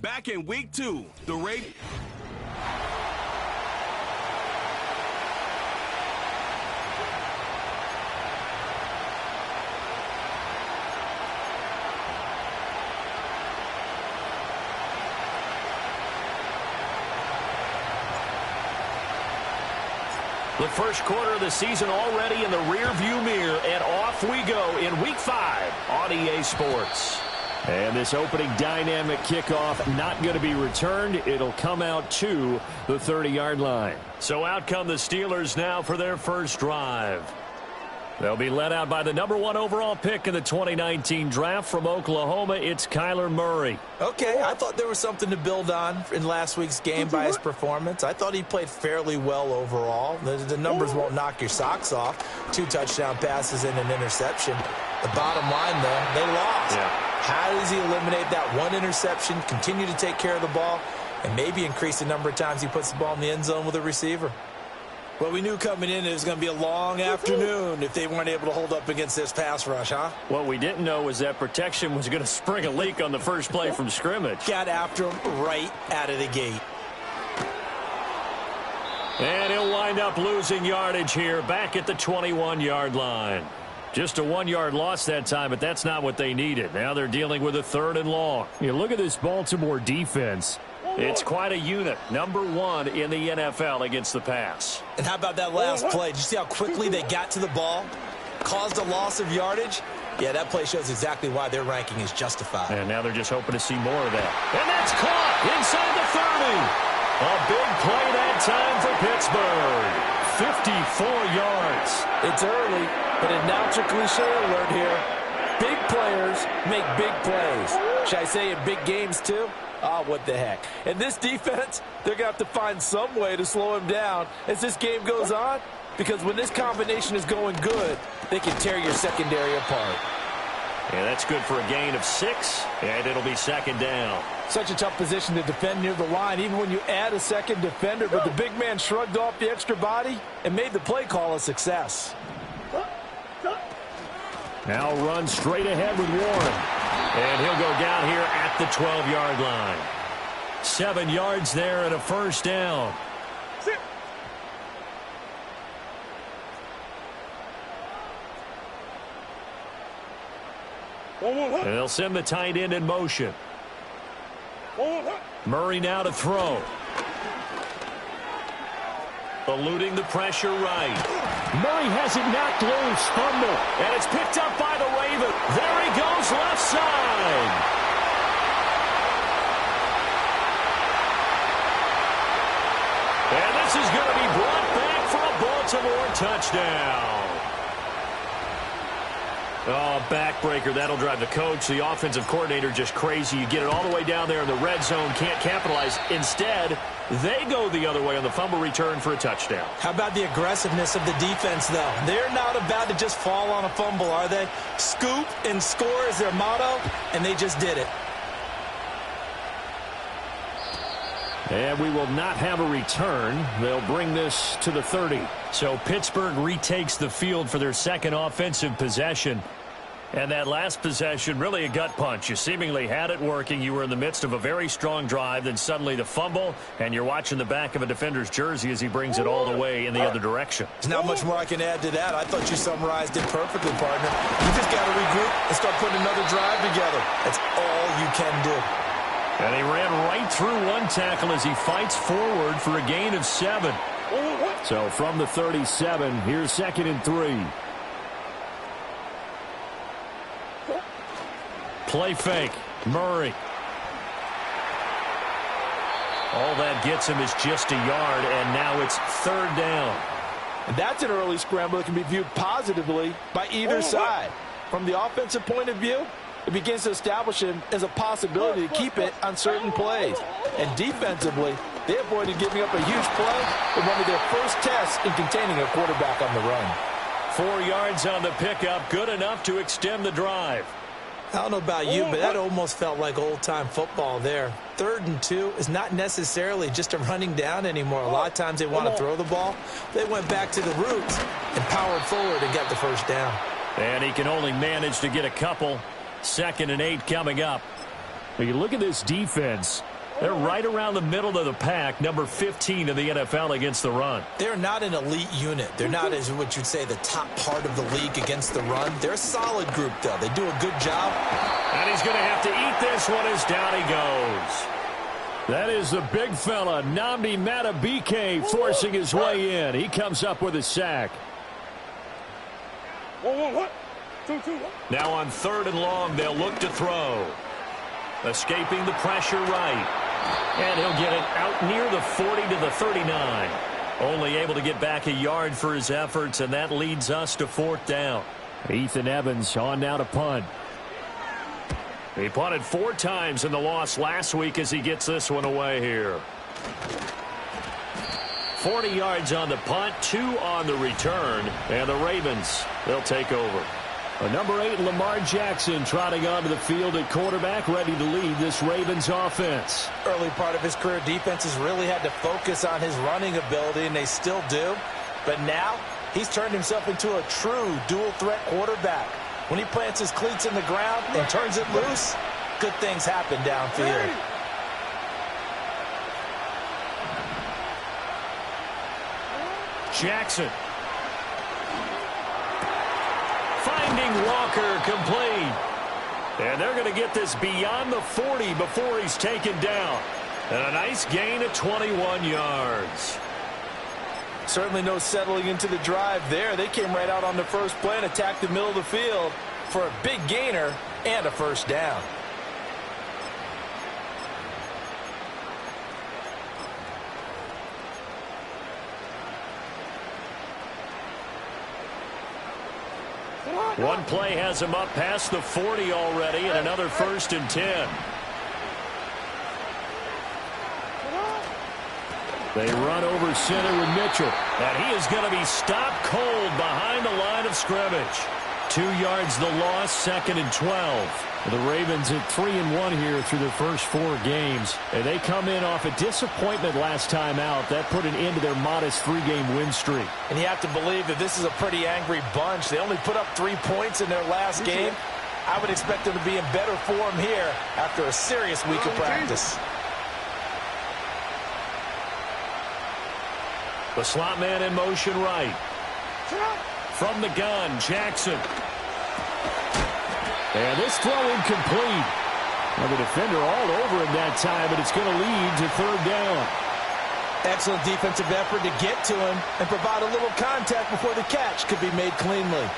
Back in week 2, the Ravens. The first quarter of the season already in the rear-view mirror, and off we go in Week 5 on EA Sports. And this opening dynamic kickoff not going to be returned. It'll come out to the 30-yard line. So out come the Steelers now for their first drive. They'll be led out by the #1 overall pick in the 2019 draft from Oklahoma. It's Kyler Murray. Okay, I thought there was something to build on in last week's game by his performance. I thought he played fairly well overall. The numbers won't knock your socks off. 2 touchdown passes and an interception. The bottom line, though, they lost. Yeah. How does he eliminate that 1 interception, continue to take care of the ball, and maybe increase the number of times he puts the ball in the end zone with a receiver? Well, we knew coming in it was going to be a long afternoon if they weren't able to hold up against this pass rush, huh? What we didn't know was that protection was going to spring a leak on the first play from scrimmage. Got after him right out of the gate. And he'll wind up losing yardage here back at the 21-yard line. Just a 1-yard loss that time, but that's not what they needed. Now they're dealing with a 3rd and long. You look at this Baltimore defense. It's quite a unit. #1 in the NFL against the pass. And how about that last play? Did you see how quickly they got to the ball? Caused a loss of yardage? Yeah, that play shows exactly why their ranking is justified. And now they're just hoping to see more of that. And that's caught inside the 30. A big play that time for Pittsburgh. 54 yards. It's early, but announcer cliche alert here. Big players make big plays. Should I say in big games too? Oh, what the heck. And this defense, they're going to have to find some way to slow him down as this game goes on, because when this combination is going good, they can tear your secondary apart. And that's good for a gain of 6, and it'll be 2nd down. Such a tough position to defend near the line, even when you add a second defender, but the big man shrugged off the extra body and made the play call a success. Now run straight ahead with Warren. And he'll go down here at the 12-yard line. 7 yards there and a first down. And they'll send the tight end in motion. Murray now to throw. Eluding the pressure right. Murray has it knocked loose. Fumble. And it's picked up by the Ravens. There he goes left side. And this is going to be brought back for a Baltimore touchdown. Oh, backbreaker. That'll drive the coach, the offensive coordinator, just crazy. You get it all the way down there in the red zone, can't capitalize. Instead, they go the other way on the fumble return for a touchdown. How about the aggressiveness of the defense, though? They're not about to just fall on a fumble, are they? Scoop and score is their motto, and they just did it. And we will not have a return. They'll bring this to the 30. So Pittsburgh retakes the field for their second offensive possession. And that last possession, really a gut punch. You seemingly had it working. You were in the midst of a very strong drive. Then suddenly the fumble, and you're watching the back of a defender's jersey as he brings it all the way in the other direction. There's not much more I can add to that. I thought you summarized it perfectly, partner. You just got to regroup and start putting another drive together. That's all you can do. And he ran right through one tackle as he fights forward for a gain of 7. So from the 37, here's 2nd and 3. Play fake. Murray. All that gets him is just a yard, and now it's third down. And that's an early scramble that can be viewed positively by either side. From the offensive point of view, it begins to establish him as a possibility to keep it on certain plays. And defensively, they avoided giving up a huge play in one of their first tests in containing a quarterback on the run. 4 yards on the pickup, good enough to extend the drive. I don't know about you, but that almost felt like old-time football there. 3rd and 2 is not necessarily just a running down anymore. A lot of times they want to throw the ball. They went back to the roots and powered forward and got the first down. And he can only manage to get a couple. 2nd and 8 coming up. When you look at this defense, they're right around the middle of the pack, number 15 in the NFL against the run. They're not an elite unit. They're not, as what you'd say, the top part of the league against the run. They're a solid group, though. They do a good job. And he's going to have to eat this one as down he goes. That is the big fella, Nnamdi Madubuike, forcing his way in. He comes up with a sack. Now on 3rd and long, they'll look to throw. Escaping the pressure right. And he'll get it out near the 40 to the 39. Only able to get back a yard for his efforts, and that leads us to 4th down. Ethan Evans on now to punt. He punted 4 times in the loss last week as he gets this one away here. 40 yards on the punt, 2 on the return, and the Ravens, they'll take over. Number 8, Lamar Jackson, trotting onto the field at quarterback, ready to lead this Ravens offense. Early part of his career, defenses really had to focus on his running ability, and they still do. But now, he's turned himself into a true dual-threat quarterback. When he plants his cleats in the ground and turns it loose, good things happen downfield. Jackson. Finding Walker complete. And they're going to get this beyond the 40 before he's taken down. And a nice gain of 21 yards. Certainly no settling into the drive there. They came right out on the first play and attacked the middle of the field for a big gainer and a first down. One play has him up past the 40 already, and another 1st and 10. They run over center with Mitchell, and he is going to be stopped cold behind the line of scrimmage. 2 yards the loss, 2nd and 12. The Ravens at 3-1 here through their first 4 games. And they come in off a disappointment last time out. That put an end to their modest 3-game win streak. And you have to believe that this is a pretty angry bunch. They only put up 3 points in their last game. I would expect them to be in better form here after a serious week of practice. The slot man in motion right. From the gun, Jackson. And this throw incomplete. Well, the defender all over him that time, but it's going to lead to 3rd down. Excellent defensive effort to get to him and provide a little contact before the catch could be made cleanly.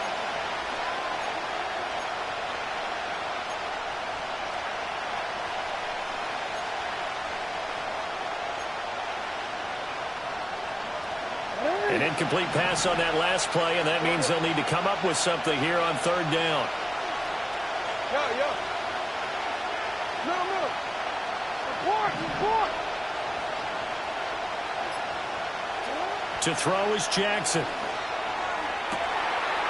An incomplete pass on that last play, and that means they'll need to come up with something here on 3rd down. To throw is Jackson.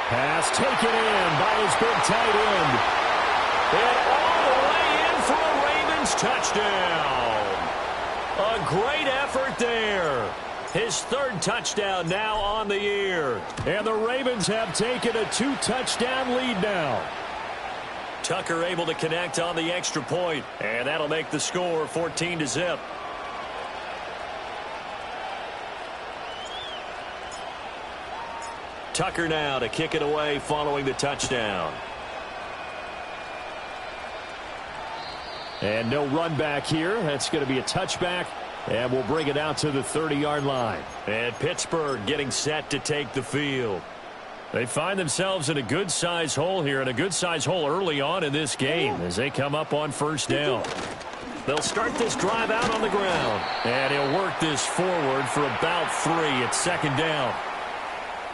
Pass taken in by his big tight end. And all the way in for a Ravens touchdown. A great effort there. His 3rd touchdown now on the year. And the Ravens have taken a 2-touchdown lead now. Tucker able to connect on the extra point, and that'll make the score 14-0. Tucker now to kick it away following the touchdown. And no run back here. That's going to be a touchback, and we'll bring it out to the 30-yard line. And Pittsburgh getting set to take the field. They find themselves in a good-sized hole here, and a good-sized hole early on in this game as they come up on 1st down. They'll start this drive out on the ground. And he'll work this forward for about 3. It's second down.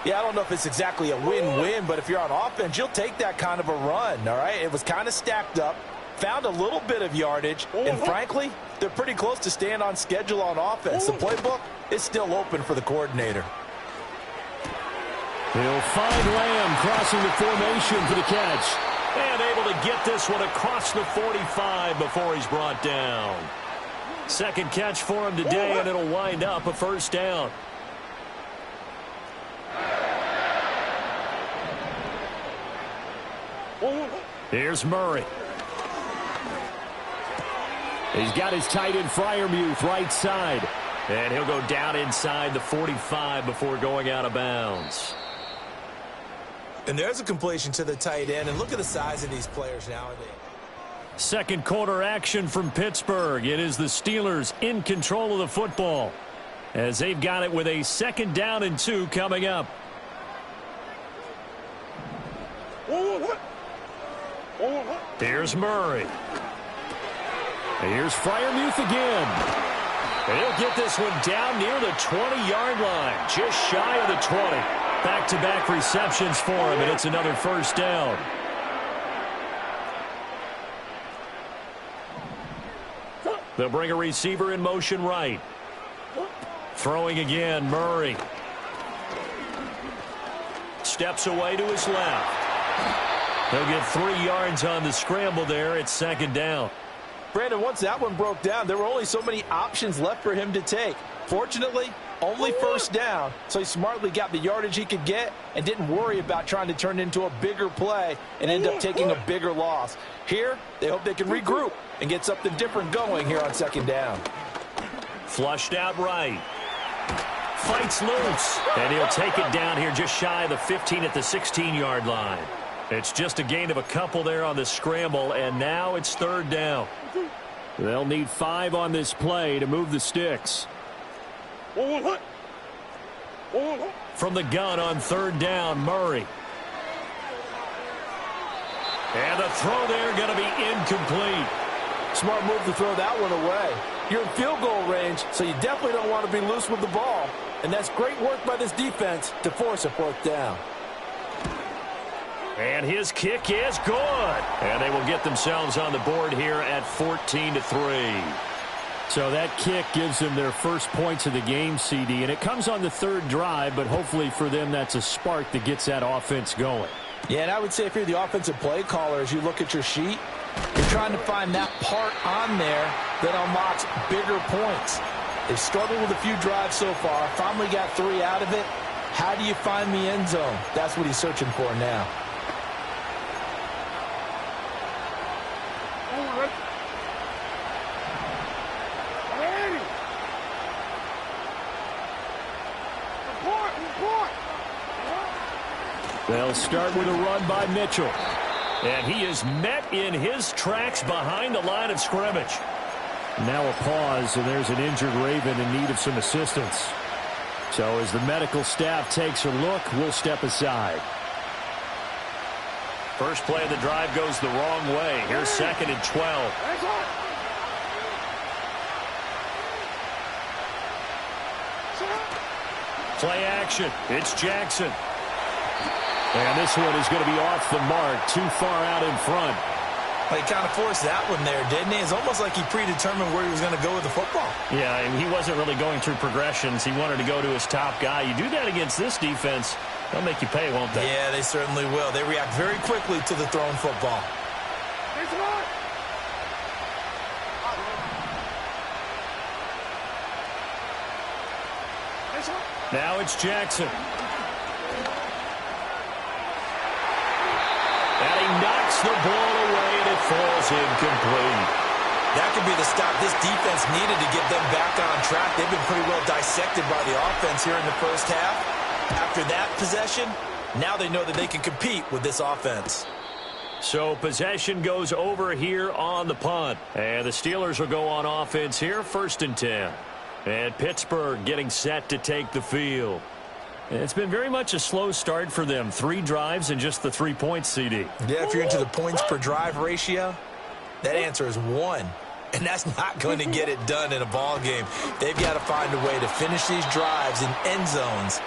Yeah, I don't know if it's exactly a win-win, but if you're on offense, you'll take that kind of a run, all right? It was kind of stacked up, found a little bit of yardage, and frankly, they're pretty close to staying on schedule on offense. The playbook is still open for the coordinator. He'll find Lamb crossing the formation for the catch. And able to get this one across the 45 before he's brought down. Second catch for him today, and it'll wind up a first down. Here's Murray. He's got his tight end Freiermuth right side. And he'll go down inside the 45 before going out of bounds. And there's a completion to the tight end. And look at the size of these players nowadays. Second quarter action from Pittsburgh. It is the Steelers in control of the football as they've got it with a 2nd down and 2 coming up. Here's Murray. Here's Freiermuth again. He'll get this one down near the 20-yard line, just shy of the 20. Back-to-back receptions for him, and it's another first down. They'll bring a receiver in motion right. Throwing again, Murray. Steps away to his left. He'll get 3 yards on the scramble there. It's second down. Brandon, once that one broke down, there were only so many options left for him to take. Fortunately, only first down, so he smartly got the yardage he could get and didn't worry about trying to turn it into a bigger play and end up taking a bigger loss. Here, they hope they can regroup and get something different going here on second down. Flushed out right. Fights loose, and he'll take it down here just shy of the 15 at the 16-yard line. It's just a gain of a couple there on the scramble, and now it's third down. They'll need 5 on this play to move the sticks. From the gun on third down, Murray. And the throw there going to be incomplete. Smart move to throw that one away. You're in field goal range, so you definitely don't want to be loose with the ball. And that's great work by this defense to force a 4th down. And his kick is good. And they will get themselves on the board here at 14-3. So that kick gives them their first points of the game, CD. And it comes on the 3rd drive, but hopefully for them that's a spark that gets that offense going. Yeah, and I would say if you're the offensive play caller, as you look at your sheet, you're trying to find that part on there that unlocks bigger points. They've struggled with a few drives so far. Finally got 3 out of it. How do you find the end zone? That's what he's searching for now. They'll start with a run by Mitchell. And he is met in his tracks behind the line of scrimmage. Now a pause, and there's an injured Raven in need of some assistance. So as the medical staff takes a look, we'll step aside. First play of the drive goes the wrong way. Here's 2nd and 12. Play action. It's Jackson. And this one is going to be off the mark, too far out in front. Well, he kind of forced that one there, didn't he? It's almost like he predetermined where he was going to go with the football. Yeah, and he wasn't really going through progressions. He wanted to go to his top guy. You do that against this defense, they'll make you pay, won't they? Yeah, they certainly will. They react very quickly to the thrown football. Now it's Jackson. And he knocks the ball away, and it falls incomplete. That could be the stop this defense needed to get them back on track. They've been pretty well dissected by the offense here in the first half. After that possession, now they know that they can compete with this offense. So possession goes over here on the punt. And the Steelers will go on offense here, 1st and 10. And Pittsburgh getting set to take the field. It's been very much a slow start for them. 3 drives and just the 3 points, CD. Yeah, if you're into the points per drive ratio, that answer is 1. And that's not going to get it done in a ball game. They've got to find a way to finish these drives in end zones,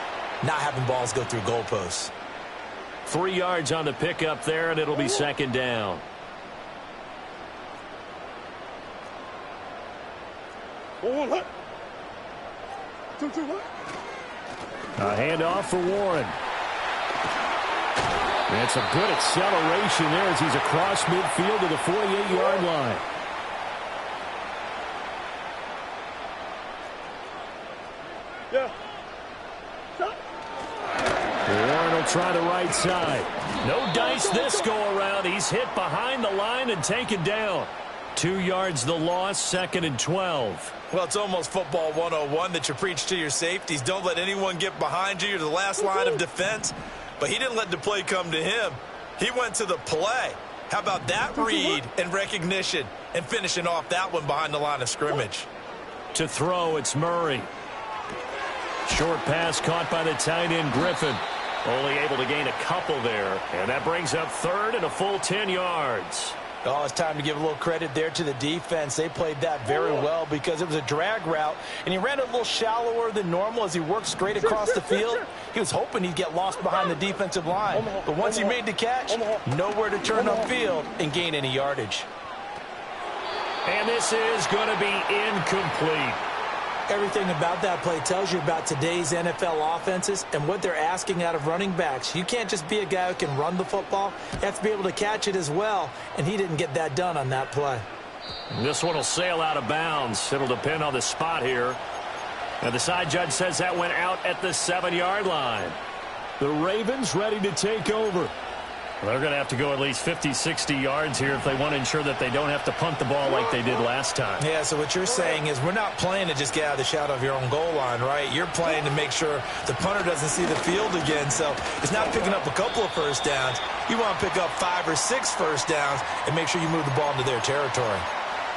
not having balls go through goalposts. 3 yards on the pickup there, and it'll be second down. A handoff for Warren. That's a good acceleration there as he's across midfield to the 48-yard line. Warren will try the right side. No dice this go-around. He's hit behind the line and taken down. 2 yards the loss, 2nd and 12. Well, it's almost football 101 that you preach to your safeties. Don't let anyone get behind you. You're the last line of defense. But he didn't let the play come to him. He went to the play. How about that read and recognition and finishing off that one behind the line of scrimmage? To throw, it's Murray. Short pass caught by the tight end, Griffin. Only able to gain a couple there. And that brings up 3rd and a full 10 yards. Oh, it's time to give a little credit there to the defense. They played that very well because it was a drag route, and he ran a little shallower than normal as he worked straight across the field. He was hoping he'd get lost behind the defensive line. But once he made the catch, nowhere to turn upfield and gain any yardage. And this is going to be incomplete. Everything about that play tells you about today's NFL offenses and what they're asking out of running backs. You can't just be a guy who can run the football. You have to be able to catch it as well, and he didn't get that done on that play. This one will sail out of bounds. It'll depend on the spot here. And the side judge says that went out at the 7-yard line. The Ravens ready to take over. They're going to have to go at least 50, 60 yards here if they want to ensure that they don't have to punt the ball like they did last time. Yeah, so what you're saying is we're not playing to just get out of the shadow of your own goal line, right? You're playing to make sure the punter doesn't see the field again. So it's not picking up a couple of first downs. You want to pick up 5 or 6 first downs and make sure you move the ball into their territory.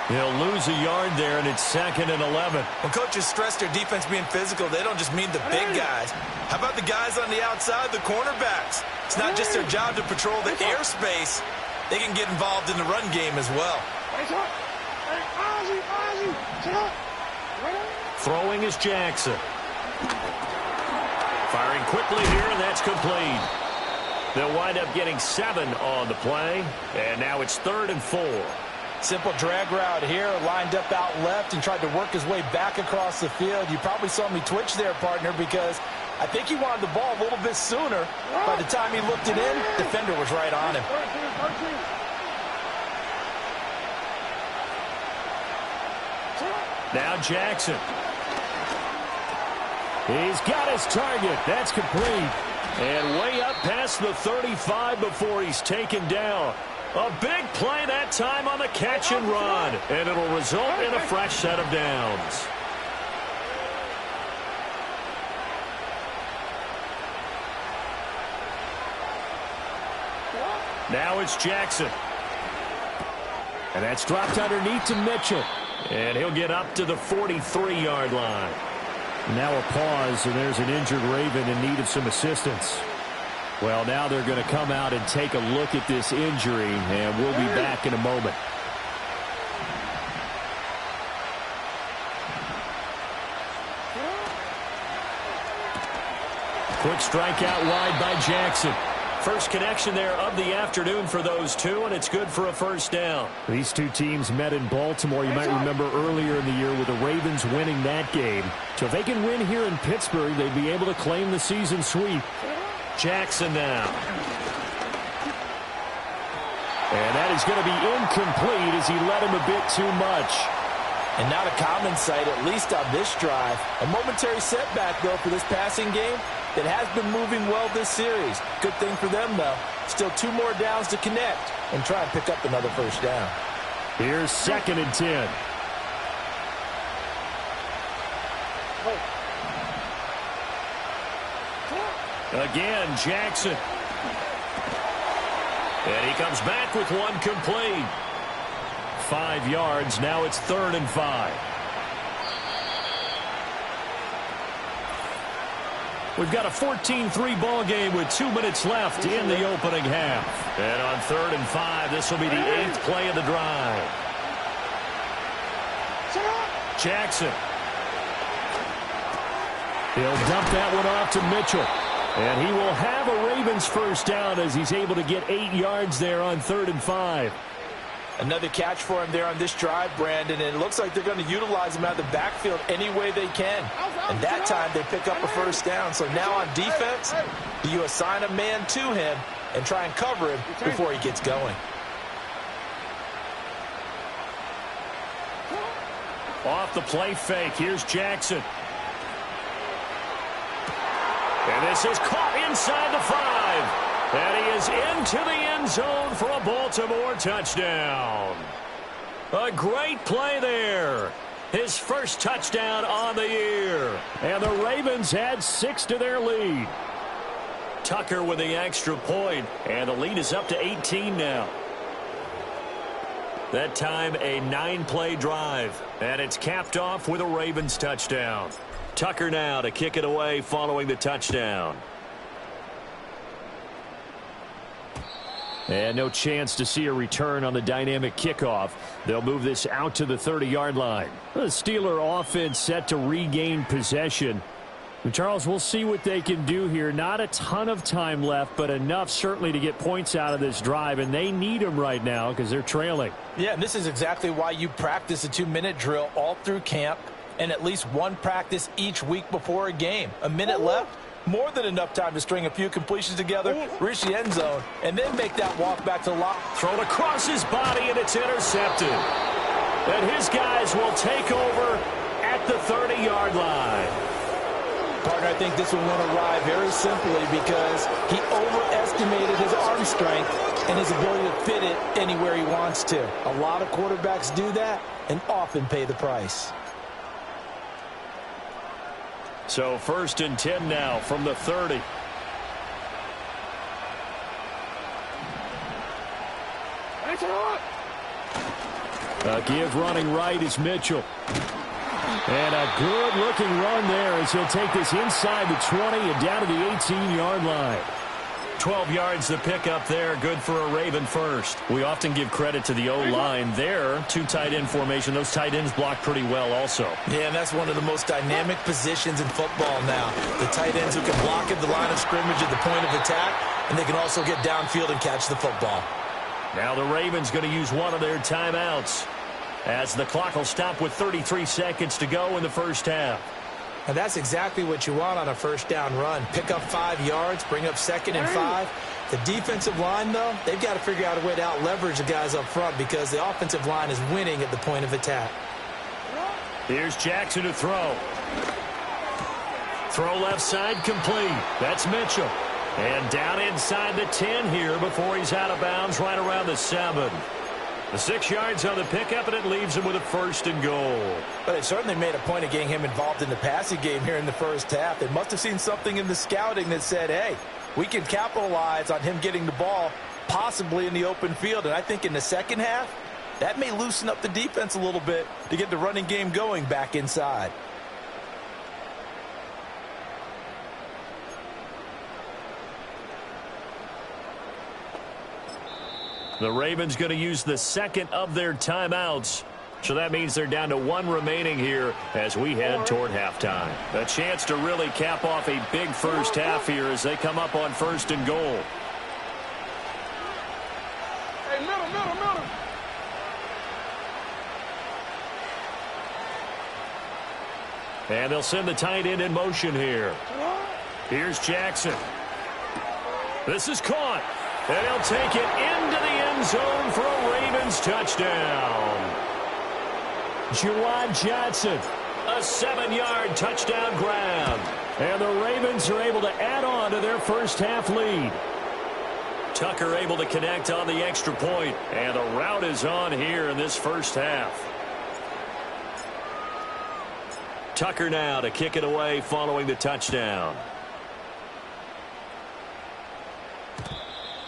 He'll lose a yard there, and it's 2nd and 11. When coaches stress their defense being physical, they don't just mean the big guys. How about the guys on the outside, the cornerbacks? It's not just their job to patrol the airspace. They can get involved in the run game as well. Throwing is Jackson. Firing quickly here, and that's complete. They'll wind up getting 7 on the play, and now it's 3rd and 4. Simple drag route here, lined up out left and tried to work his way back across the field. You probably saw me twitch there, partner, because I think he wanted the ball a little bit sooner. By the time he looked it in, the defender was right on him. Now Jackson. He's got his target. That's complete. And way up past the 35 before he's taken down. A big play that time on the catch and run. And it'll result in a fresh set of downs. Now it's Jackson. And that's dropped underneath to Mitchell. And he'll get up to the 43-yard line. Now a pause, and there's an injured Raven in need of some assistance. Well, now they're going to come out and take a look at this injury, and we'll be back in a moment. Quick strike out wide by Jackson. First connection there of the afternoon for those two, and it's good for a first down. These two teams met in Baltimore. You might remember earlier in the year with the Ravens winning that game. So if they can win here in Pittsburgh, they'd be able to claim the season sweep. Jackson now. And that is going to be incomplete as he led him a bit too much. And not a common sight, at least on this drive. A momentary setback, though, for this passing game that has been moving well this series. Good thing for them, though. Still 2 more downs to connect and try and pick up another first down. Here's 2nd and 10. Again, Jackson. And he comes back with one complete. 5 yards. Now it's 3rd and 5. We've got a 14-3 ball game with 2 minutes left in the opening half. And on 3rd and 5, this will be the 8th play of the drive. Jackson. He'll dump that one off to Mitchell. And he will have a Ravens first down as he's able to get 8 yards there on 3rd and 5. Another catch for him there on this drive, Brandon, and it looks like they're going to utilize him out of the backfield any way they can. And that time they pick up a first down. So now on defense, do you assign a man to him and try and cover him before he gets going? Off the play fake, here's Jackson. And this is caught inside the 5. And he is into the end zone for a Baltimore touchdown. A great play there. His first touchdown on the year. And the Ravens add 6 to their lead. Tucker with the extra point, and the lead is up to 18 now. That time a 9-play drive, and it's capped off with a Ravens touchdown. Tucker now to kick it away following the touchdown. And no chance to see a return on the dynamic kickoff. They'll move this out to the 30-yard line. The Steeler offense set to regain possession. And Charles, we'll see what they can do here. Not a ton of time left, but enough certainly to get points out of this drive, and they need them right now because they're trailing. Yeah, and this is exactly why you practice a 2-minute drill all through camp and at least one practice each week before a game. A minute left. More than enough time to string a few completions together, reach the end zone, and then make that walk back to the lock. Thrown across his body, and it's intercepted. And his guys will take over at the 30-yard line. Partner, I think this one went awry very simply because he overestimated his arm strength and his ability to fit it anywhere he wants to. A lot of quarterbacks do that and often pay the price. So 1st and 10 now from the 30. A give running right is Mitchell. And a good-looking run there as he'll take this inside the 20 and down to the 18-yard line. 12 yards to pick up there. Good for a Raven first. We often give credit to the O-line there. 2 tight end formation. Those tight ends block pretty well also. Yeah, and that's one of the most dynamic positions in football now. The tight ends who can block at the line of scrimmage at the point of attack, and they can also get downfield and catch the football. Now the Ravens going to use one of their timeouts as the clock will stop with 33 seconds to go in the first half. And that's exactly what you want on a first down run. Pick up 5 yards, bring up 2nd and 5. The defensive line, though, they've got to figure out a way to out-leverage the guys up front because the offensive line is winning at the point of attack. Here's Jackson to throw. Throw left side complete. That's Mitchell. And down inside the 10 here before he's out of bounds right around the 7. The 6 yards on the pickup, and it leaves him with a 1st and goal. But they certainly made a point of getting him involved in the passing game here in the first half. They must have seen something in the scouting that said, hey, we can capitalize on him getting the ball possibly in the open field. And I think in the second half, that may loosen up the defense a little bit to get the running game going back inside. The Ravens going to use the second of their timeouts. So that means they're down to 1 remaining here as we head toward halftime. A chance to really cap off a big first half here as they come up on 1st and goal. Hey, middle. And they'll send the tight end in motion here. Here's Jackson. This is caught. And he'll take it into the end zone for a Ravens touchdown. Juwan Johnson, a 7-yard touchdown grab. And the Ravens are able to add on to their first half lead. Tucker able to connect on the extra point. And the route is on here in this first half. Tucker now to kick it away following the touchdown.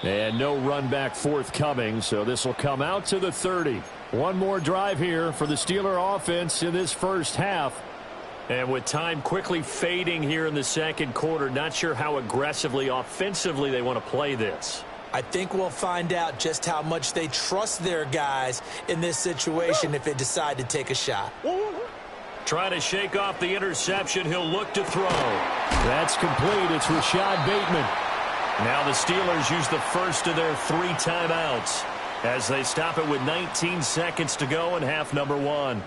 And no run back forthcoming, so this will come out to the 30. One more drive here for the Steeler offense in this first half. And with time quickly fading here in the second quarter, not sure how aggressively, offensively they want to play this. I think we'll find out just how much they trust their guys in this situation if they decide to take a shot. Trying to shake off the interception. He'll look to throw. That's complete. It's Rashad Bateman. Now the Steelers use the first of their 3 timeouts as they stop it with 19 seconds to go in half number 1.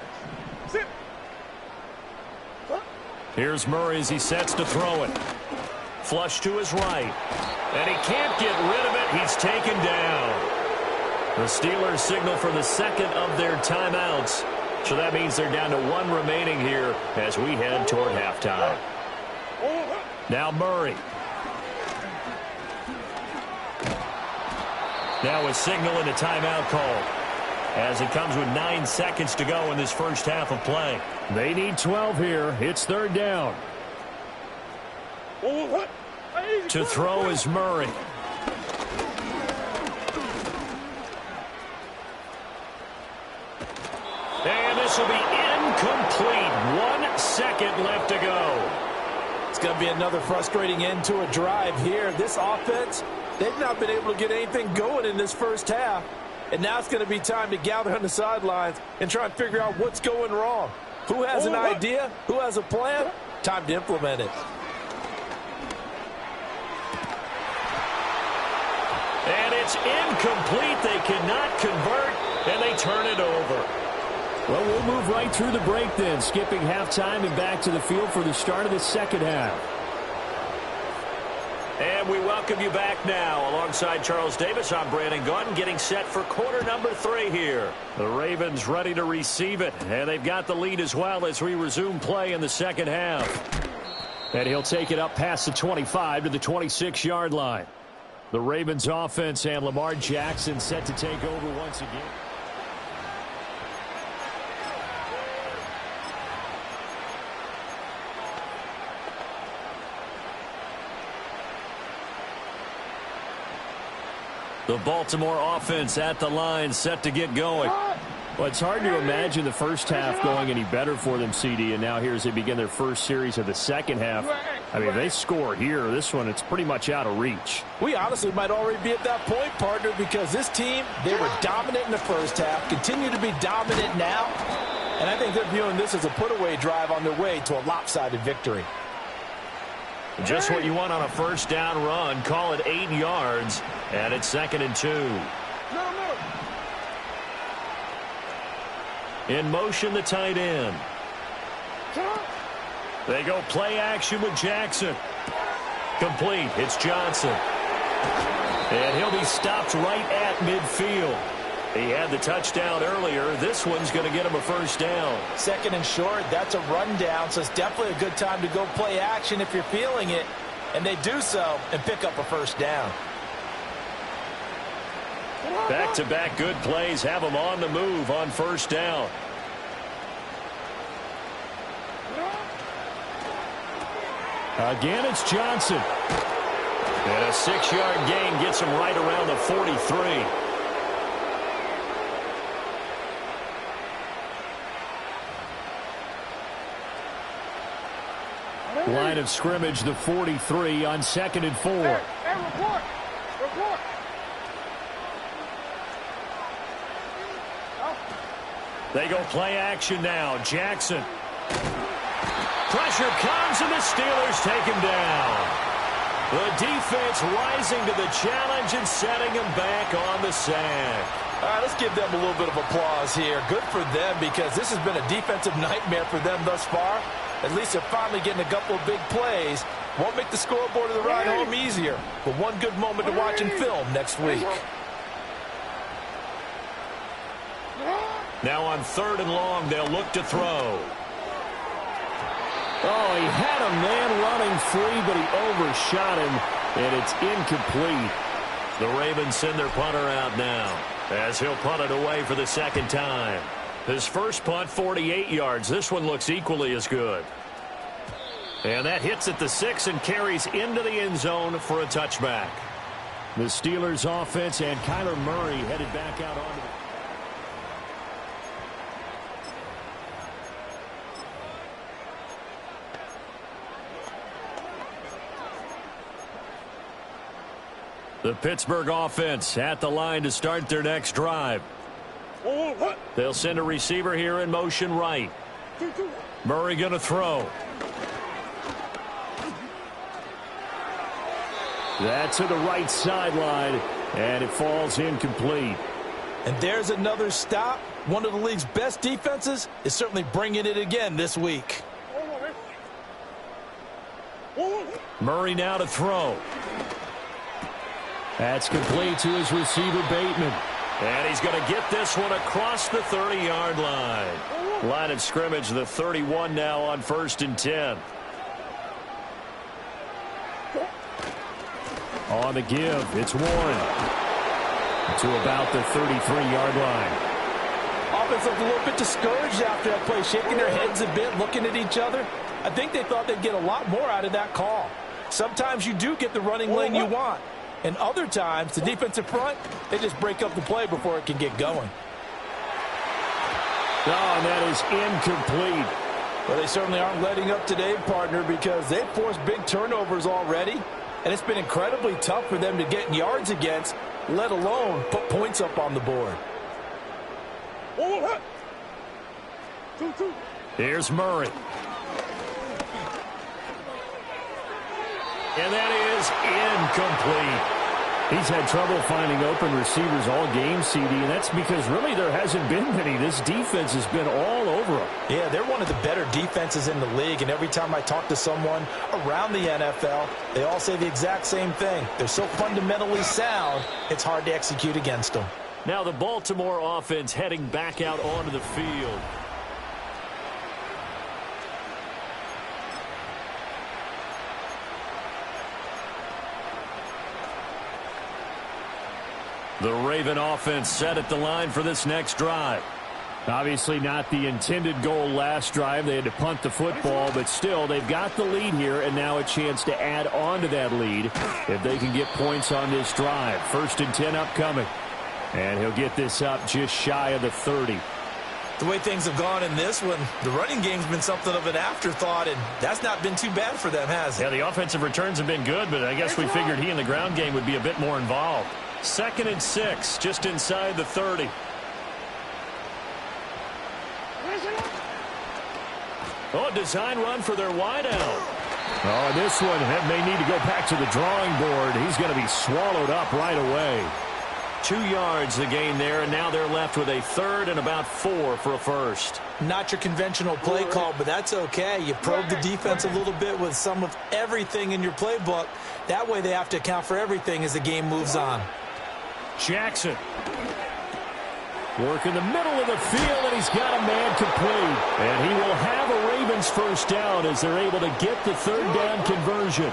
Here's Murray as he sets to throw it. Flush to his right. And he can't get rid of it. He's taken down. The Steelers signal for the second of their timeouts. So that means they're down to 1 remaining here as we head toward halftime. Now Murray. Now a signal and a timeout call as it comes with 9 seconds to go in this first half of play. They need 12 here. It's 3rd down. To throw is Murray. And this will be incomplete. 1 second left to go. It's going to be another frustrating end to a drive here. This offense, they've not been able to get anything going in this first half. And now it's going to be time to gather on the sidelines and try and figure out what's going wrong. Who has an idea? Who has a plan? Time to implement it. And it's incomplete. They cannot convert, and they turn it over. Well, we'll move right through the break then, skipping halftime and back to the field for the start of the second half. And we welcome you back now. Alongside Charles Davis, I'm Brandon Gaudin, getting set for quarter number 3 here. The Ravens ready to receive it, and they've got the lead as well as we resume play in the second half. And he'll take it up past the 25 to the 26-yard line. The Ravens offense and Lamar Jackson set to take over once again. The Baltimore offense at the line, set to get going. Well, it's hard to imagine the first half going any better for them, CD, and now here as they begin their first series of the second half. I mean, if they score here, this one, it's pretty much out of reach. We honestly might already be at that point, partner, because this team, they were dominant in the first half, continue to be dominant now, and I think they're viewing this as a put-away drive on their way to a lopsided victory. Just what you want on a first down run. Call it 8 yards, and it's 2nd and 2. In motion, the tight end. They go play action with Jackson. Complete. It's Johnson. And he'll be stopped right at midfield. He had the touchdown earlier. This one's going to get him a first down. 2nd and short, that's a rundown, so it's definitely a good time to go play action if you're feeling it. And they do so and pick up a first down. Back-to-back good plays have them on the move on first down. Again, it's Johnson. And a 6-yard gain gets him right around the 43. Line of scrimmage, the 43 on 2nd and 4. Hey, report. They go play action now. Jackson. Pressure comes, and the Steelers take him down. The defense rising to the challenge and setting him back on the sack. All right, let's give them a little bit of applause here. Good for them, because this has been a defensive nightmare for them thus far. At least they're finally getting a couple of big plays. Won't make the scoreboard of the ride home easier, but one good moment to watch in film next week. Now on 3rd and long, they'll look to throw. Oh, he had a man running free, but he overshot him, and it's incomplete. The Ravens send their punter out now as he'll punt it away for the 2nd time. His first punt, 48 yards. This one looks equally as good. And that hits at the 6 and carries into the end zone for a touchback. The Steelers offense and Kyler Murray headed back out onto the Pittsburgh offense at the line to start their next drive. They'll send a receiver here in motion right. Murray going to throw. That's to the right sideline, and it falls incomplete. And there's another stop. One of the league's best defenses is certainly bringing it again this week. Murray now to throw. That's complete to his receiver, Bateman. And he's going to get this one across the 30-yard line. Line of scrimmage, the 31 now on 1st and 10. On the give, it's Warren to about the 33-yard line. Offense looked a little bit discouraged after that play, shaking their heads a bit, looking at each other. I think they thought they'd get a lot more out of that call. Sometimes you do get the running lane you want, and other times, the defensive front, they just break up the play before it can get going. Oh, and that is incomplete. Well, they certainly aren't letting up today, partner, because they've forced big turnovers already, and it's been incredibly tough for them to get yards against, let alone put points up on the board. Here's Murray. And that is incomplete. He's had trouble finding open receivers all game, CD, and that's because really there hasn't been many. This defense has been all over them. Yeah, they're one of the better defenses in the league, and every time I talk to someone around the NFL, they all say the exact same thing. They're so fundamentally sound, it's hard to execute against them. Now the Baltimore offense heading back out onto the field. The Raven offense set at the line for this next drive. Obviously not the intended goal last drive. They had to punt the football, but still they've got the lead here, and now a chance to add on to that lead if they can get points on this drive. 1st and 10 upcoming. And he'll get this up just shy of the 30. The way things have gone in this one, the running game's been something of an afterthought, and that's not been too bad for them, has it? Yeah, the offensive returns have been good, but I guess we figured he in the ground game would be a bit more involved. 2nd and 6, just inside the 30. Oh, design run for their wideout. Oh, this one may need to go back to the drawing board. He's going to be swallowed up right away. 2 yards the gain there, and now they're left with a 3rd and about 4 for a first. Not your conventional play call, but that's okay. You probe the defense a little bit with some of everything in your playbook. That way they have to account for everything as the game moves on. Jackson. Work in the middle of the field, and he's got a man complete. And he will have a Ravens first down as they're able to get the 3rd down conversion.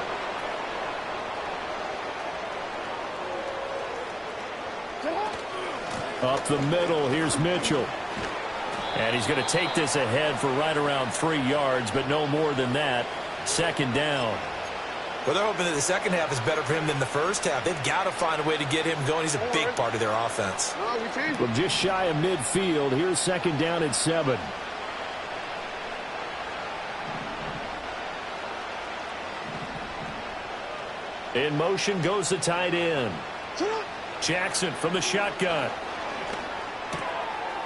Up the middle, here's Mitchell. And he's going to take this ahead for right around 3 yards, but no more than that. 2nd down. Well, they're hoping that the second half is better for him than the first half. They've got to find a way to get him going. He's a big part of their offense. Well, just shy of midfield. Here's 2nd down at 7. In motion goes the tight end. Jackson from the shotgun.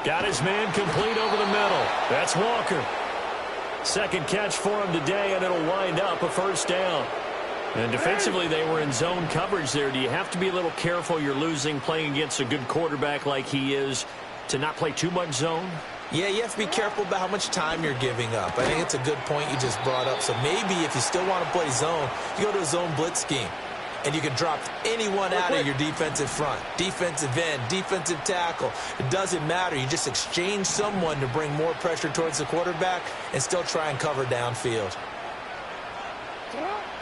Got his man complete over the middle. That's Walker. 2nd catch for him today, and it'll wind up a first down. And defensively, they were in zone coverage there. Do you have to be a little careful you're losing playing against a good quarterback like he is to not play too much zone? Yeah, you have to be careful about how much time you're giving up. I think it's a good point you just brought up. So maybe if you still want to play zone, you go to a zone blitz scheme. And you can drop anyone out of your defensive front. Defensive end, defensive tackle. It doesn't matter. You just exchange someone to bring more pressure towards the quarterback and still try and cover downfield.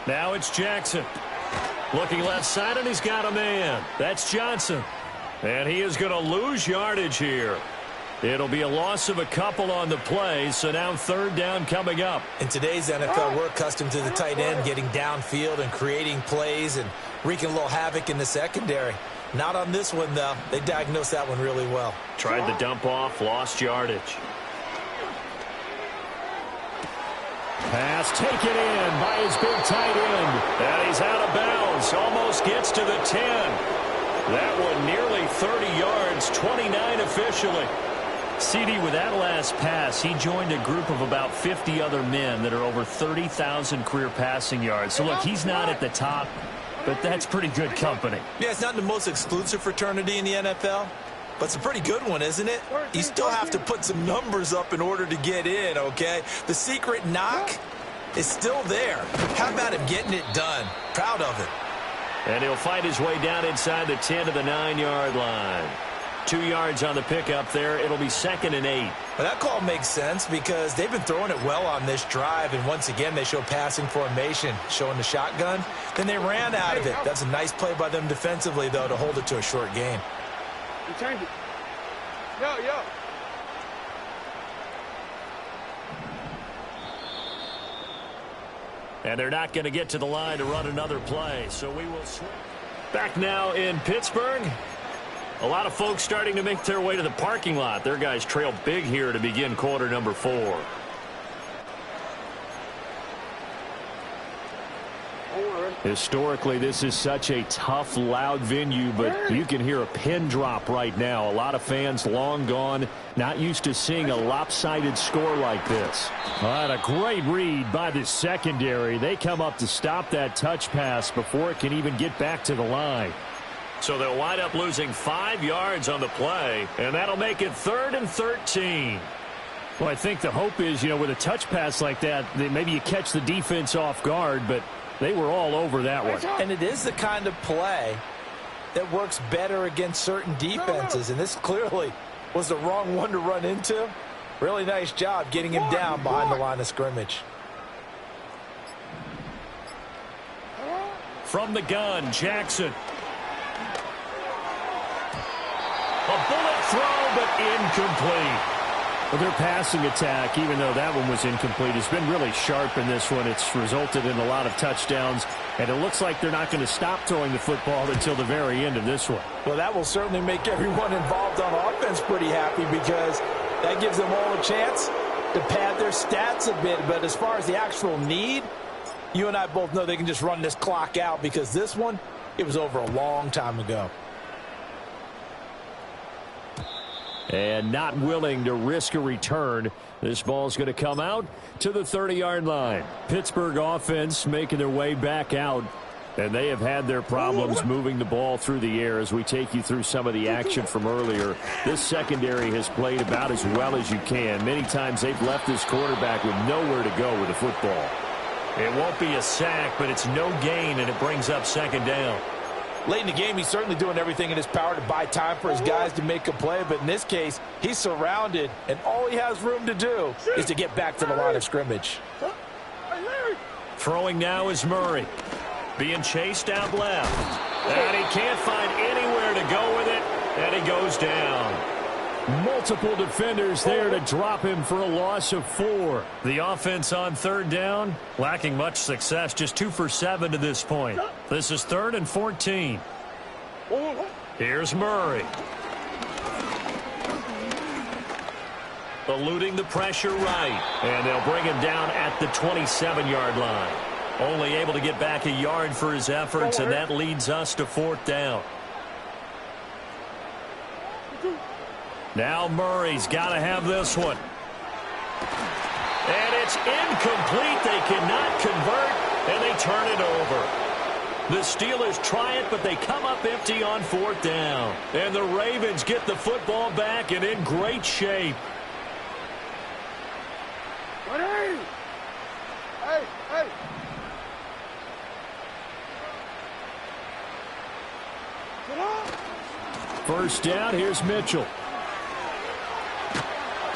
Now it's Jackson. Looking left side, and he's got a man. That's Johnson. And he is going to lose yardage here. It'll be a loss of a couple on the play, so now 3rd down coming up. In today's NFL, we're accustomed to the tight end getting downfield and creating plays and wreaking a little havoc in the secondary. Not on this one, though. They diagnosed that one really well. Tried the dump off, lost yardage. Pass taken in by his big tight end. And he's out of bounds. Almost gets to the 10. That one nearly 30 yards, 29 officially. CD, with that last pass, he joined a group of about 50 other men that are over 30,000 career passing yards. So, look, he's not at the top, but that's pretty good company. Yeah, it's not the most exclusive fraternity in the NFL, but it's a pretty good one, isn't it? You still have to put some numbers up in order to get in, okay? The secret knock is still there. How about him getting it done? Proud of him. And he'll fight his way down inside the 10 to the 9-yard line. 2 yards on the pickup there. It'll be 2nd and 8. Well, that call makes sense because they've been throwing it well on this drive, and once again they show passing formation, showing the shotgun. Then they ran out of it. That's a nice play by them defensively, though, to hold it to a short gain. You change it. Yo. And they're not going to get to the line to run another play, so we will swing. Back now in Pittsburgh. A lot of folks starting to make their way to the parking lot. Their guys trail big here to begin quarter number 4. Historically, this is such a tough, loud venue, but you can hear a pin drop right now. A lot of fans long gone, not used to seeing a lopsided score like this. All right, a great read by the secondary. They come up to stop that touch pass before it can even get back to the line. So they'll wind up losing 5 yards on the play, and that'll make it 3rd and 13. Well, I think the hope is, with a touch pass like that, maybe you catch the defense off guard, but they were all over that one. And it is the kind of play that works better against certain defenses, and this clearly was the wrong one to run into. Really nice job getting him down behind the line of scrimmage. From the gun, Jackson. A bullet throw, but incomplete. Well, their passing attack, even though that one was incomplete, has been really sharp in this one. It's resulted in a lot of touchdowns, and it looks like they're not going to stop throwing the football until the very end of this one. Well, that will certainly make everyone involved on offense pretty happy because that gives them all a chance to pad their stats a bit. But as far as the actual need, you and I both know they can just run this clock out because this one, it was over a long time ago. And not willing to risk a return. This ball's going to come out to the 30-yard line. Pittsburgh offense making their way back out. And they have had their problems moving the ball through the air as we take you through some of the action from earlier. This secondary has played about as well as you can. Many times they've left this quarterback with nowhere to go with the football. It won't be a sack, but it's no gain, and it brings up 2nd down. Late in the game, he's certainly doing everything in his power to buy time for his guys to make a play. But in this case, he's surrounded, and all he has room to do is to get back to the line of scrimmage. Throwing now is Murray. Being chased out left. And he can't find anywhere to go with it, and he goes down. Multiple defenders there to drop him for a loss of 4. The offense on 3rd down, lacking much success, just 2 for 7 to this point. This is 3rd and 14. Here's Murray. Eluding the pressure right, and they'll bring him down at the 27-yard line. Only able to get back a yard for his efforts, and that leads us to 4th down. Now Murray's got to have this one. And it's incomplete. They cannot convert, and they turn it over. The Steelers try it, but they come up empty on 4th down. And the Ravens get the football back and in great shape. Hey. First down, here's Mitchell.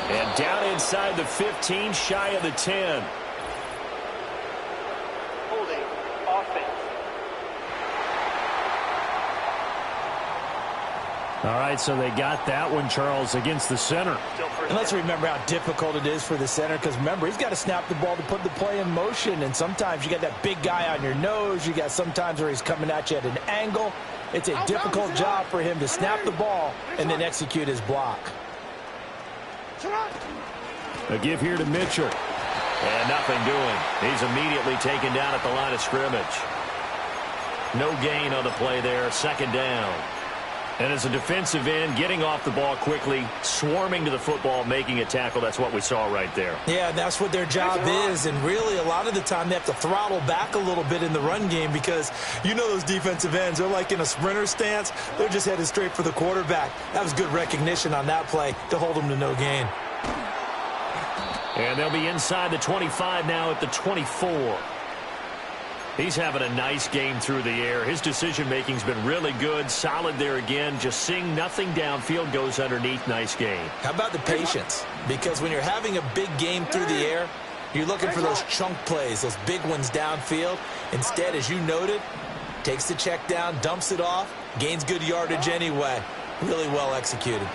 And down inside the 15, shy of the 10. Holding offense. All right, so they got that one, Charles, against the center. And let's remember how difficult it is for the center because, remember, he's got to snap the ball to put the play in motion. And sometimes you got that big guy on your nose. You got sometimes where he's coming at you at an angle. It's a difficult job for him to snap the ball and then execute his block. A give here to Mitchell. And nothing doing. He's immediately taken down at the line of scrimmage. No gain on the play there. 2nd down. And as a defensive end, getting off the ball quickly, swarming to the football, making a tackle, that's what we saw right there. Yeah, that's what their job is, and really a lot of the time they have to throttle back a little bit in the run game because you know those defensive ends are like in a sprinter stance. They're just headed straight for the quarterback. That was good recognition on that play to hold them to no gain. And they'll be inside the 25 now at the 24. He's having a nice game through the air. His decision-making's been really good. Solid there again. Just seeing nothing downfield, goes underneath. Nice game. How about the patience? Because when you're having a big game through the air, you're looking for those chunk plays, those big ones downfield. Instead, as you noted, takes the check down, dumps it off, gains good yardage anyway. Really well executed.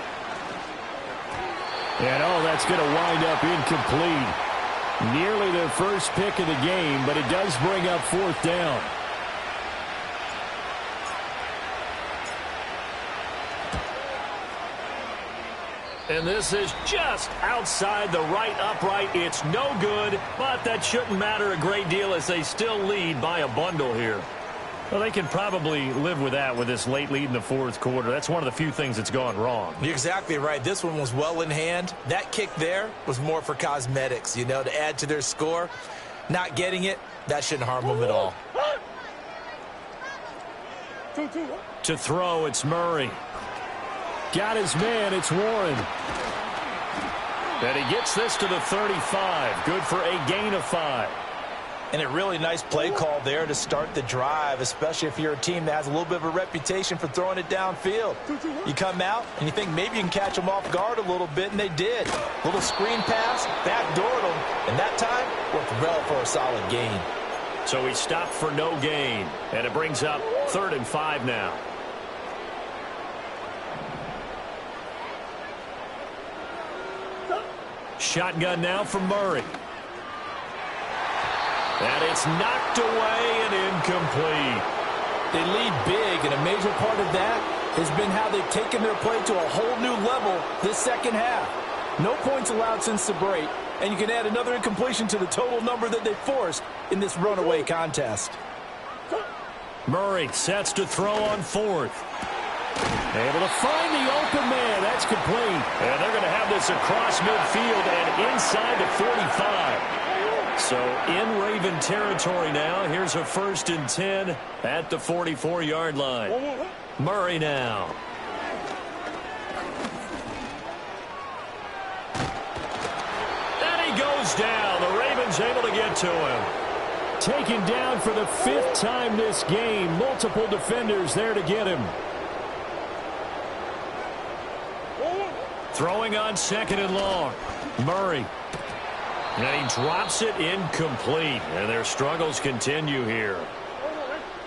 And, that's going to wind up incomplete. Nearly their first pick of the game, but it does bring up fourth down. And this is just outside the right upright. It's no good, but that shouldn't matter a great deal as they still lead by a bundle here. Well, they can probably live with that with this late lead in the fourth quarter. That's one of the few things that's gone wrong. You're exactly right. This one was well in hand. That kick there was more for cosmetics, to add to their score. Not getting it, that shouldn't harm them at all. To throw, it's Murray. Got his man, it's Warren. And he gets this to the 35. Good for a gain of 5. And a really nice play call there to start the drive, especially if you're a team that has a little bit of a reputation for throwing it downfield. You come out and you think maybe you can catch them off guard a little bit, and they did. Little screen pass, backdoored them, and that time worked well for a solid gain. So he stopped for no gain, and it brings up 3rd and 5 now. Shotgun now from Murray. And it's knocked away and incomplete. They lead big, and a major part of that has been how they've taken their play to a whole new level this second half. No points allowed since the break, and you can add another incompletion to the total number that they forced in this runaway contest. Murray sets to throw on 4th. Able to find the open man. That's complete. And they're going to have this across midfield and inside the 45. So in Raven territory now. Here's a 1st and 10 at the 44-yard line. Murray now. And he goes down. The Ravens able to get to him. Taken down for the 5th time this game. Multiple defenders there to get him. Throwing on 2nd and long. Murray. And he drops it incomplete. And their struggles continue here.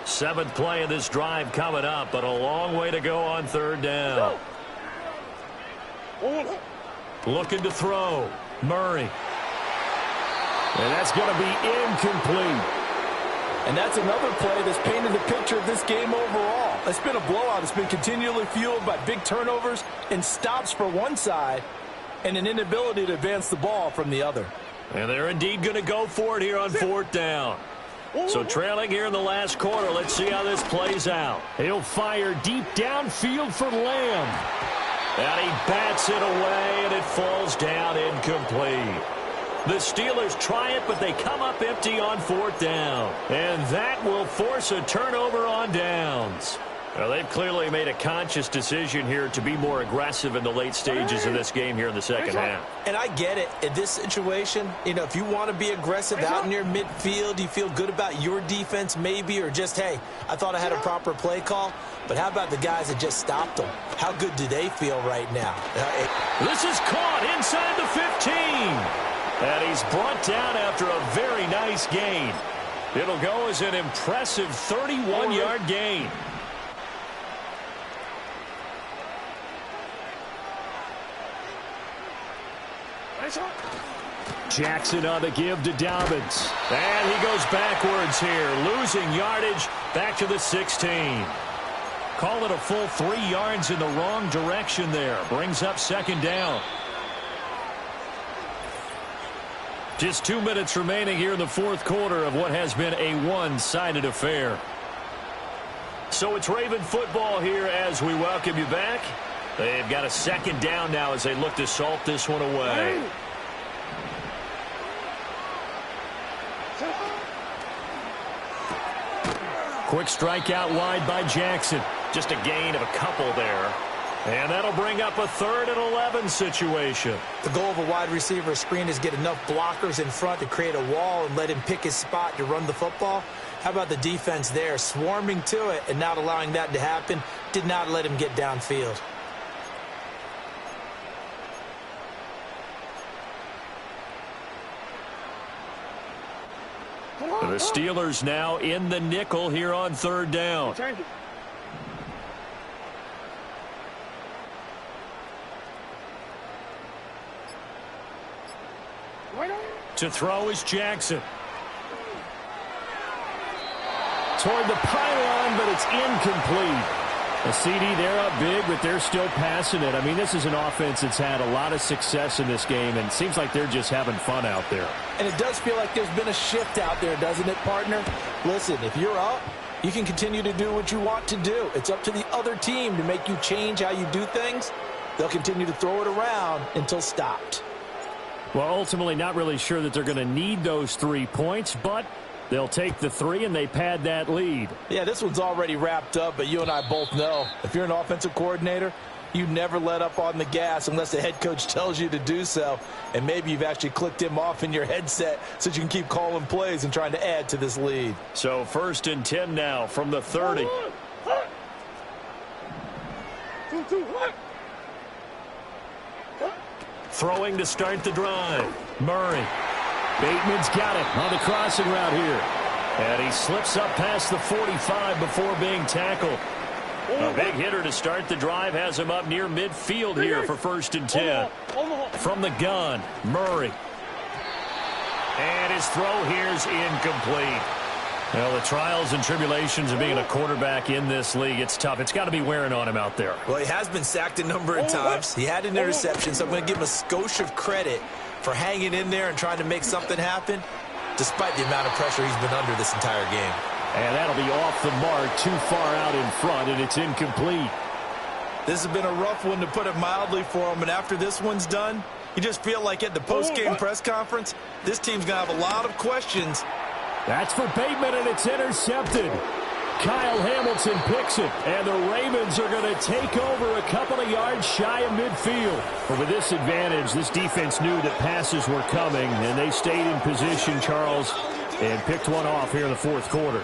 7th play of this drive coming up, but a long way to go on 3rd down. Looking to throw. Murray. And that's going to be incomplete. And that's another play that's painted the picture of this game overall. It's been a blowout. It's been continually fueled by big turnovers and stops for one side and an inability to advance the ball from the other. And they're indeed going to go for it here on 4th down. So trailing here in the last quarter. Let's see how this plays out. He'll fire deep downfield for Lamb. And he bats it away, and it falls down incomplete. The Steelers try it, but they come up empty on 4th down. And that will force a turnover on downs. Well, they've clearly made a conscious decision here to be more aggressive in the late stages of this game here in the second half. And I get it. In this situation, if you want to be aggressive out near midfield, you feel good about your defense maybe, or just, hey, I thought I had a proper play call. But how about the guys that just stopped them? How good do they feel right now? This is caught inside the 15. And he's brought down after a very nice gain. It'll go as an impressive 31-yard gain. Jackson on the give to Dobbins. And he goes backwards here, losing yardage back to the 16. Call it a full 3 yards in the wrong direction there. Brings up 2nd down. Just 2 minutes remaining here in the 4th quarter of what has been a one-sided affair. So it's Raven football here as we welcome you back. They've got a second down now as they look to salt this one away. Quick strike out wide by Jackson. Just a gain of a couple there. And that'll bring up a 3rd and 11 situation. The goal of a wide receiver screen is get enough blockers in front to create a wall and let him pick his spot to run the football. How about the defense there, swarming to it and not allowing that to happen? Did not let him get downfield. The Steelers now in the nickel here on 3rd down. To throw is Jackson. Toward the pylon, but it's incomplete. A CD, they're up big, but they're still passing it. I mean, this is an offense that's had a lot of success in this game, and it seems like they're just having fun out there. And it does feel like there's been a shift out there, doesn't it, partner? Listen, if you're up, you can continue to do what you want to do. It's up to the other team to make you change how you do things. They'll continue to throw it around until stopped. Well, ultimately, not really sure that they're going to need those 3 points, but they'll take the 3 and they pad that lead. Yeah, this one's already wrapped up, but you and I both know if you're an offensive coordinator, you never let up on the gas unless the head coach tells you to do so. And maybe you've actually clicked him off in your headset so you can keep calling plays and trying to add to this lead. So 1st and 10 now from the 30. Throwing to start the drive. Murray. Bateman's got it on the crossing route here. And he slips up past the 45 before being tackled. A big hitter to start the drive has him up near midfield here for 1st and 10. From the gun, Murray. And his throw here's incomplete. Well, the trials and tribulations of being a quarterback in this league, it's tough. It's got to be wearing on him out there. Well, he has been sacked a number of times. He had an interception, so I'm going to give him a skosh of credit for hanging in there and trying to make something happen, despite the amount of pressure he's been under this entire game. And that'll be off the mark, too far out in front, and it's incomplete. This has been a rough one, to put it mildly, for him, and after this one's done, you just feel like at the post-game press conference, this team's going to have a lot of questions. That's for Bateman, and it's intercepted. Kyle Hamilton picks it, and the Ravens are going to take over a couple of yards shy of midfield. But with this advantage, this defense knew that passes were coming, and they stayed in position, Charles, and picked one off here in the 4th quarter.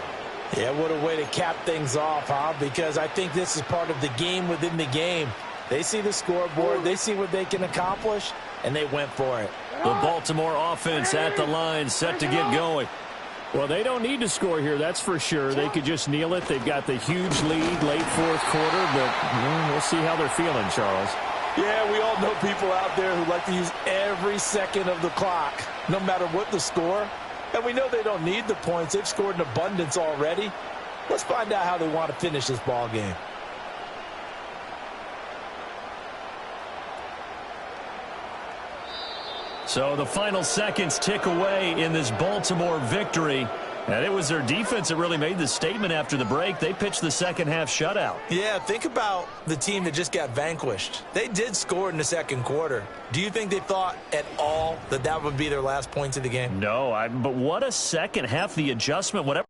Yeah, what a way to cap things off, huh? Because I think this is part of the game within the game. They see the scoreboard, they see what they can accomplish, and they went for it. The Baltimore offense at the line, set to get going. Well, they don't need to score here, that's for sure. They could just kneel it. They've got the huge lead late 4th quarter, but we'll see how they're feeling, Charles. Yeah, we all know people out there who like to use every second of the clock, no matter what the score. And we know they don't need the points. They've scored in abundance already. Let's find out how they want to finish this ball game. So the final seconds tick away in this Baltimore victory. And it was their defense that really made the statement after the break. They pitched the second-half shutout. Yeah, think about the team that just got vanquished. They did score in the 2nd quarter. Do you think they thought at all that that would be their last points of the game? No, but what a second half, the adjustment, whatever.